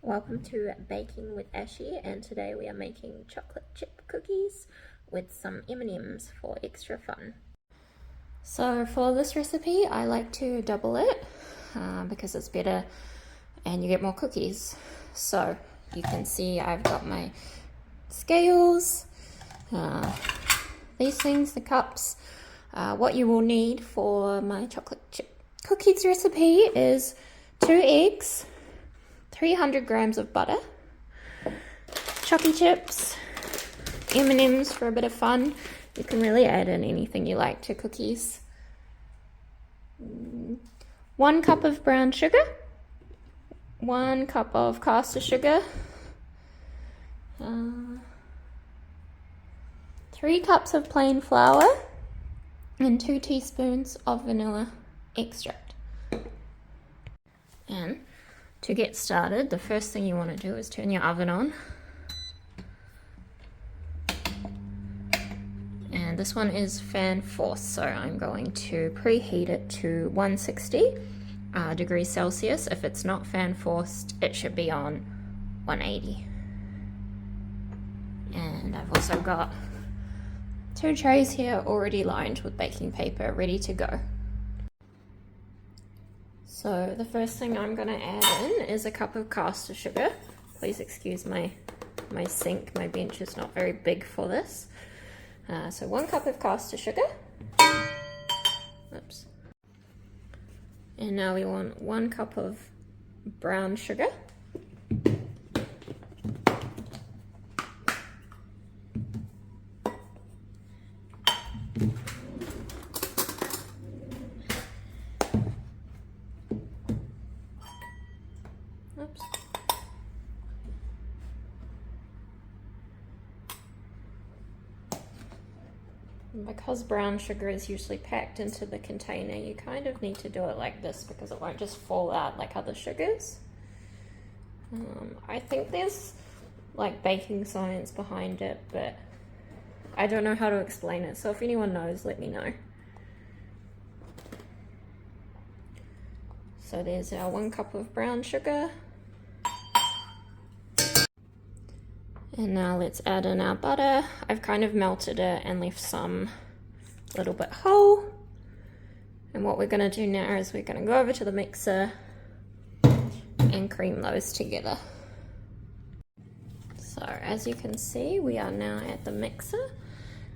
Welcome to Baking with Ashy, and today we are making chocolate chip cookies with some M&Ms for extra fun. So for this recipe I like to double it because it's better and you get more cookies. So you can see I've got my scales, these things, the cups. What you will need for my chocolate chip cookies recipe is 2 eggs, 300 grams of butter, chocolate chips, M&Ms for a bit of fun. You can really add in anything you like to cookies. 1 cup of brown sugar, 1 cup of caster sugar, 3 cups of plain flour, and 2 teaspoons of vanilla extract. And to get started, the first thing you want to do is turn your oven on. And this one is fan force, so I'm going to preheat it to 160 degrees Celsius. If it's not fan forced, it should be on 180. And I've also got 2 trays here already lined with baking paper, ready to go. So the first thing I'm going to add in is a cup of caster sugar. Please excuse my sink, my bench is not very big for this. So 1 cup of caster sugar. Oops. And now we want 1 cup of brown sugar. Oops. And because brown sugar is usually packed into the container, you kind of need to do it like this because it won't just fall out like other sugars. I think there's like baking science behind it, but I don't know how to explain it, so if anyone knows, let me know. So there's our 1 cup of brown sugar. And now let's add in our butter. I've kind of melted it and left some a little bit whole. And what we're going to do now is we're going to go over to the mixer and cream those together. So as you can see, we are now at the mixer,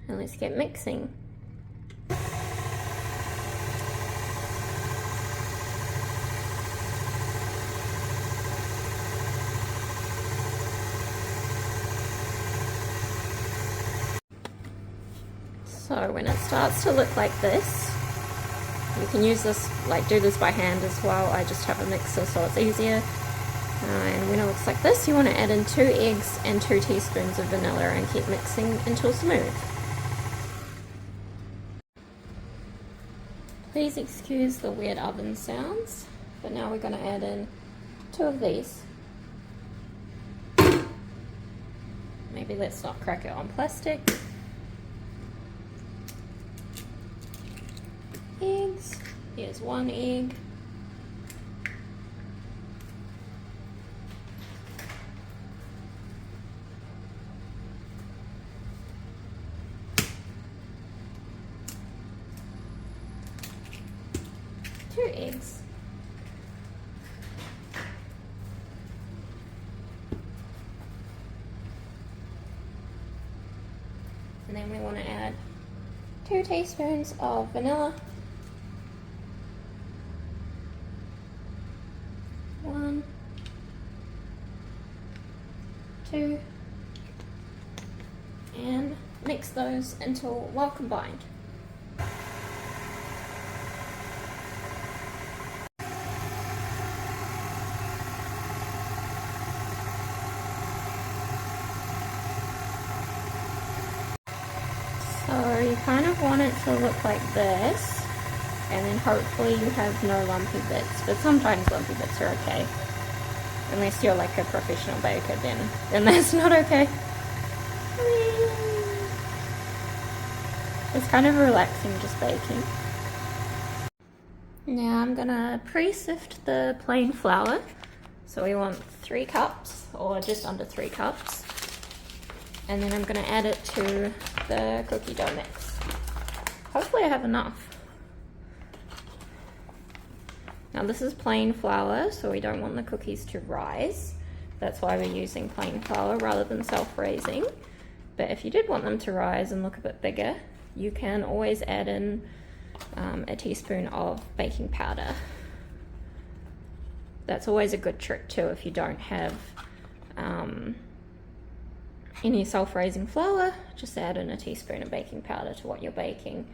and let's get mixing. So when it starts to look like this, you can use this, like do this by hand as well. I just have a mixer so it's easier. And when it looks like this, you want to add in 2 eggs and 2 teaspoons of vanilla and keep mixing until smooth. Please excuse the weird oven sounds, but now we're going to add in 2 of these. Maybe let's not crack it on plastic. Eggs. Here's 1 egg. Two eggs. And then we want to add 2 teaspoons of vanilla. 1, 2, and mix those until well combined. So you kind of want it to look like this, and then hopefully you have no lumpy bits, but sometimes lumpy bits are okay. Unless you're like a professional baker, then that's not okay. It's kind of relaxing just baking. Now I'm gonna pre-sift the plain flour. So we want 3 cups, or just under 3 cups. And then I'm going to add it to the cookie dough mix. Hopefully I have enough. Now this is plain flour, so we don't want the cookies to rise. That's why we're using plain flour rather than self-raising. But if you did want them to rise and look a bit bigger, you can always add in a teaspoon of baking powder. That's always a good trick too if you don't have any self-raising flour. Just add in a teaspoon of baking powder to what you're baking.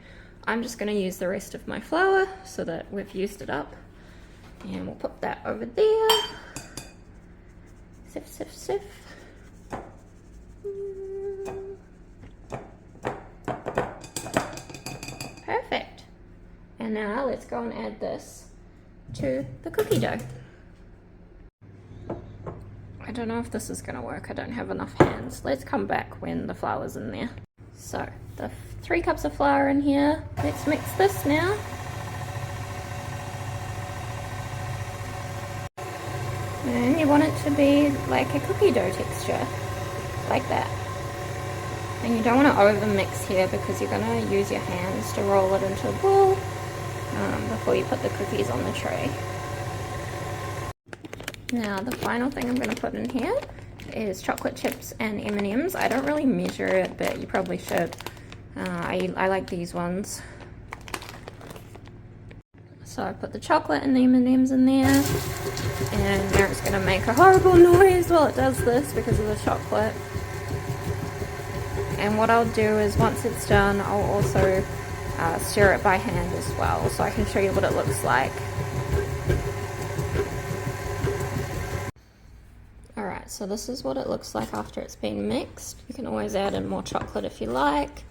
I'm just going to use the rest of my flour so that we've used it up. And we'll put that over there. Sift, sift, sift. Perfect. And now let's go and add this to the cookie dough. I don't know if this is going to work. I don't have enough hands. Let's come back when the flour's in there. So, the 3 cups of flour in here. Let's mix this now. And you want it to be like a cookie dough texture, like that. And you don't want to over mix here because you're going to use your hands to roll it into a ball before you put the cookies on the tray. Now the final thing I'm going to put in here is chocolate chips and M&Ms. I don't really measure it, but you probably should. I like these ones. So I put the chocolate and the M&Ms in there, and now it's going to make a horrible noise while it does this because of the chocolate. And what I'll do is once it's done, I'll also stir it by hand as well, so I can show you what it looks like. Alright, so this is what it looks like after it's been mixed. You can always add in more chocolate if you like.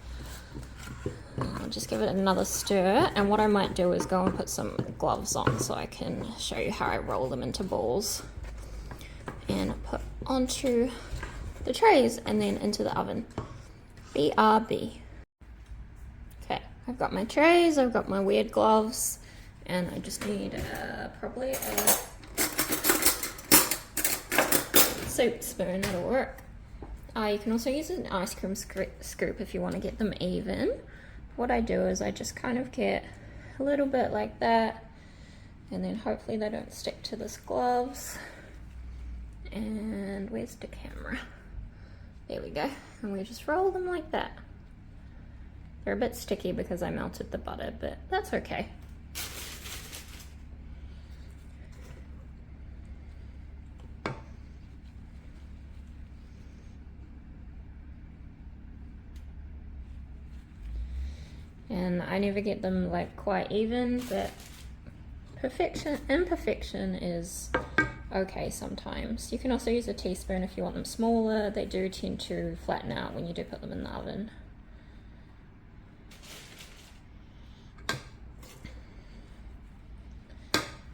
I'll just give it another stir, and what I might do is go and put some gloves on so I can show you how I roll them into balls and put onto the trays and then into the oven. BRB. Okay, I've got my trays, I've got my weird gloves, and I just need probably a soup spoon. That'll work. You can also use an ice cream scoop if you want to get them even. What I do is I just kind of get a little bit like that, and then hopefully they don't stick to this gloves. And where's the camera? There we go. And we just roll them like that. They're a bit sticky because I melted the butter, but that's okay. And I never get them like quite even, but imperfection is okay sometimes. You can also use a teaspoon if you want them smaller. They do tend to flatten out when you do put them in the oven.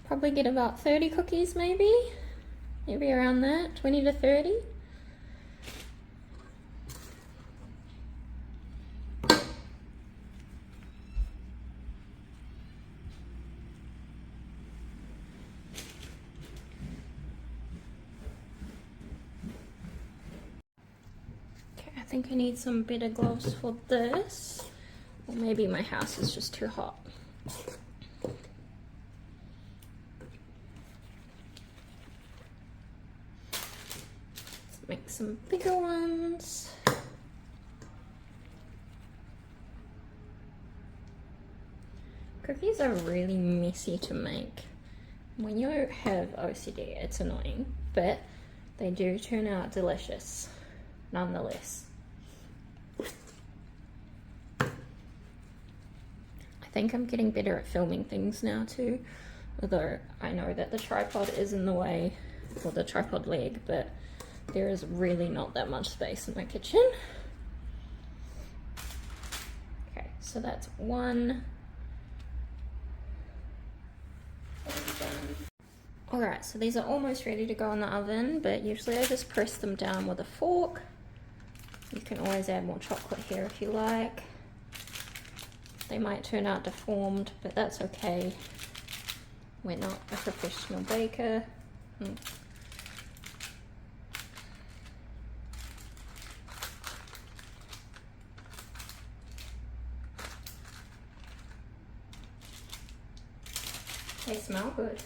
Probably get about 30 cookies maybe around that, 20 to 30. I think I need some better gloves for this, or maybe my house is just too hot. Let's make some bigger ones. Cookies are really messy to make. When you have OCD, it's annoying, but they do turn out delicious nonetheless. I think I'm getting better at filming things now too, although I know that the tripod is in the way, or the tripod leg, but there is really not that much space in my kitchen. Okay, so that's one. Alright, so these are almost ready to go in the oven, but usually I just press them down with a fork. You can always add more chocolate here if you like. They might turn out deformed, but that's okay. We're not a professional baker. They smell good.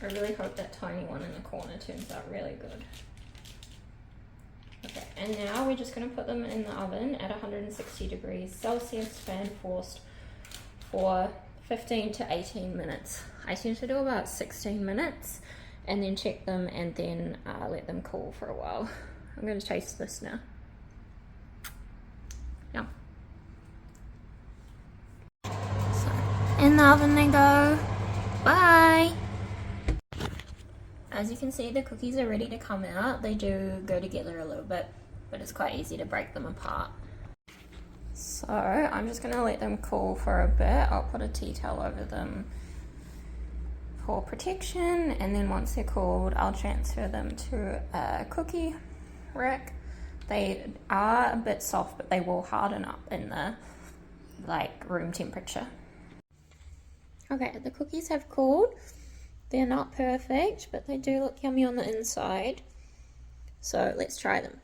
I really hope that tiny one in the corner turns out really good. Okay, and now we're just going to put them in the oven at 160 degrees Celsius, fan forced, for 15 to 18 minutes. I tend to do about 16 minutes and then check them and then let them cool for a while. I'm going to taste this now. Yum. So, in the oven they go. Bye! As you can see, the cookies are ready to come out. They do go together a little bit, but it's quite easy to break them apart. So I'm just going to let them cool for a bit. I'll put a tea towel over them for protection, and then once they're cooled, I'll transfer them to a cookie rack. They are a bit soft, but they will harden up in the room temperature. Okay, the cookies have cooled. They're not perfect, but they do look yummy on the inside. So let's try them.